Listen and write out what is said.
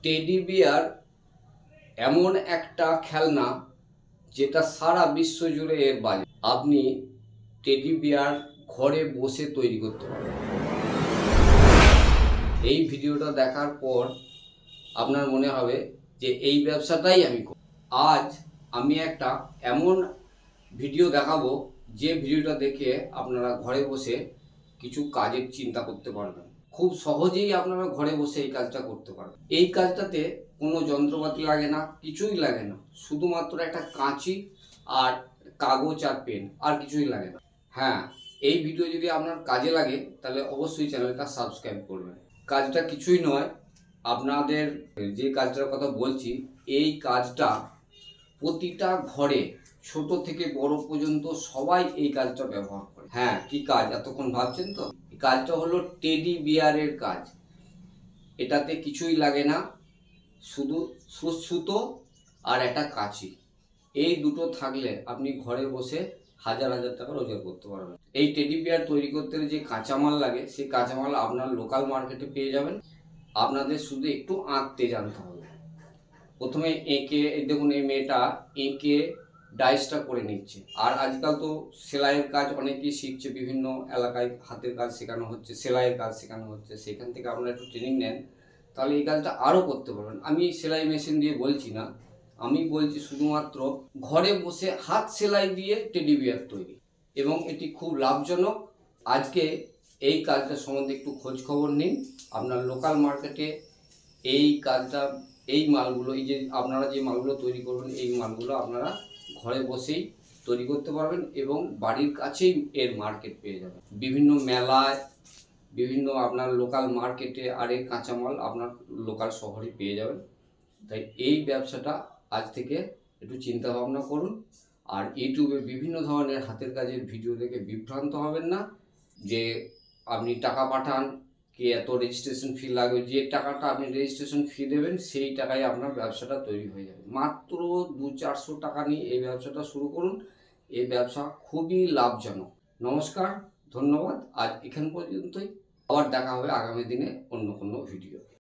Teddy bear এমন একটা খেলনা যেটা সারা বিশ্ব জুড়ে এর বাজার। আপনি টেডি বিয়ার ঘরে বসে তৈরি করতে পারবেন। এই ভিডিওটা দেখার পর আপনার মনে হবে যে এই ব্যবসাটাই আমি করব। আজ আমি একটা এমন ভিডিও দেখাবো যে ভিডিওটা দেখে আপনারা ঘরে বসে কিছু কাজের চিন্তা করতে পারবেন। খুব সহজেই আপনারা ঘরে বসে এই কাজটা করতে পারবেন। এই কাজটাতে কোনো যন্ত্রপাতি লাগে না, কিছুই লাগে না, শুধুমাত্র একটা কাঁচি আর কাগজ আর পেন, আর কিছুই লাগে না। হ্যাঁ, এই ভিডিও যদি আপনার কাজে লাগে তাহলে অবশ্যই চ্যানেলটা সাবস্ক্রাইব করবেন। কাজটা কিছুই নয়, আপনাদের যে কাজটার কথা বলছি এই কাজটা প্রতিটা ঘরে ছোট থেকে বড় পর্যন্ত সবাই এই কাজটা ব্যবহার করে। হ্যাঁ, কি কাজ এতক্ষণ ভাবছেন তো? এই কাজটা হলো টেডি বিয়ারের কাজ। এটাতে কিছুই লাগে না, শুধু সুতো আর একটা কাঁচি। এই দুটো থাকলে আপনি ঘরে বসে হাজার হাজার টাকা রোজগার করতে পারবেন। এই টেডি বিয়ার তৈরি করতে যে কাঁচামাল লাগে সেই কাঁচামাল আপনার লোকাল মার্কেটে পেয়ে যাবেন। আপনাদের শুধু একটু আঁকতে জানতে হবে। প্রথমে এঁকে, দেখুন এই মেয়েটা এঁকে ডাইসটা করে নিচ্ছে। আর আজকাল তো সেলাইয়ের কাজ অনেকেই শিখছে, বিভিন্ন এলাকায় হাতের কাজ শেখানো হচ্ছে, সেলাইয়ের কাজ শেখানো হচ্ছে। সেখান থেকে আপনারা একটু ট্রেনিং নেন, তাহলে এই কাজটা আরও করতে পারবেন। আমি সেলাই মেশিন দিয়ে বলছি না, আমি বলছি শুধুমাত্র ঘরে বসে হাত সেলাই দিয়ে টেডি বিয়ার তৈরি, এবং এটি খুব লাভজনক। আজকে এই কাজটা সম্বন্ধে একটু খোঁজ খবর নিন। আপনার লোকাল মার্কেটে এই কাজটা, এই মালগুলো, এই যে আপনারা যে মালগুলো তৈরি করবেন এই মালগুলো আপনারা ঘরে বসেই তৈরি করতে পারবেন এবং বাড়ির কাছেই এর মার্কেট পেয়ে যাবেন। বিভিন্ন মেলায়, বিভিন্ন আপনার লোকাল মার্কেটে আর এই কাঁচামাল আপনার লোকাল শহরে পেয়ে যাবেন। তাই এই ব্যবসাটা আজ থেকে একটু চিন্তা ভাবনা করুন। আর ইউটিউবে বিভিন্ন ধরনের হাতের কাজের ভিডিও দেখে বিভ্রান্ত হবেন না যে আপনি টাকা পাঠান, কি এত রেজিস্ট্রেশন ফি লাগবে। যে টাকাটা আপনি রেজিস্ট্রেশন ফি দেবেন সেই টাকায় আপনার ব্যবসাটা তৈরি হয়ে যাবে। মাত্র 200-400 টাকা নিয়ে এই ব্যবসাটা শুরু করুন। এই ব্যবসা খুবই লাভজনক। নমস্কার, ধন্যবাদ। আজ এখান পর্যন্তই। আবার দেখা হবে আগামী দিনে অন্য কোনো ভিডিও।